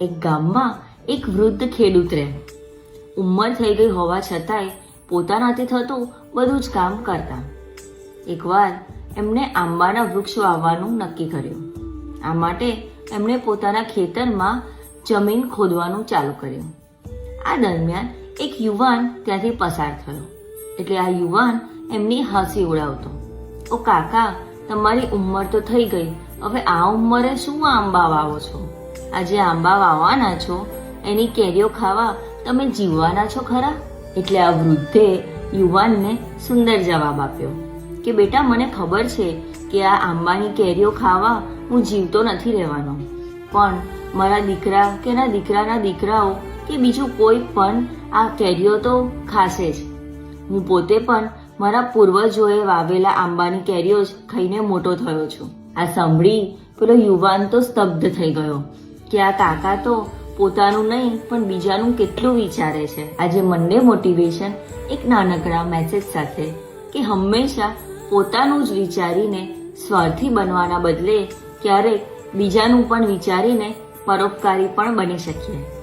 એક ગામમાં એક વૃદ્ધ ખેડૂત રહે. ઉંમર થઈ ગઈ હોવા છતાંય પોતાનાથી થતું બધું જ કામ કરતા. એકવાર એમણે આંબાના વૃક્ષ વાવવાનું નક્કી કર્યું. આ માટે એમણે પોતાના ખેતરમાં જમીન ખોદવાનું ચાલુ કર્યું. આ દરમિયાન એક યુવાન ત્યાંથી પસાર થયો. એટલે આ યુવાન એમની હસી ઉડાવતો, "ઓ કાકા, તમારી ઉંમર તો થઈ ગઈ, હવે આ ઉંમરે શું આંબા વાવો છો? આ જે આંબા વાવવાના છો એની કેરીઓ ખાવા તમે જીવવાના છો ખરા?" એટલે આ વૃદ્ધે યુવાનને સુંદર જવાબ આપ્યો કે બેટા, મને ખબર છે કે આ આંબાની કેરીઓ ખાવા હું જીવતો નથી રહેવાનો, પણ મારા દીકરા કે ના દીકરાના દીકરાઓ કે બીજું કોઈ પણ આ કેરીઓ તો ખાશે જ. હું પોતે પણ મારા પૂર્વજોએ વાવેલા આંબાની કેરીઓ જ ખાઈને મોટો થયો છું. આ સાંભળી પેલો યુવાન તો સ્તબ્ધ થઈ ગયો કે આ કાકા તો પોતાનું નહીં પણ બીજાનું કેટલું વિચારે છે. આજે મંડે મોટિવેશન એક નાનકડા મેસેજ સાથે કે હંમેશા પોતાનું જ વિચારીને સ્વાર્થી બનવાના બદલે ક્યારેક બીજાનું પણ વિચારીને પરોપકારી પણ બની શકીએ.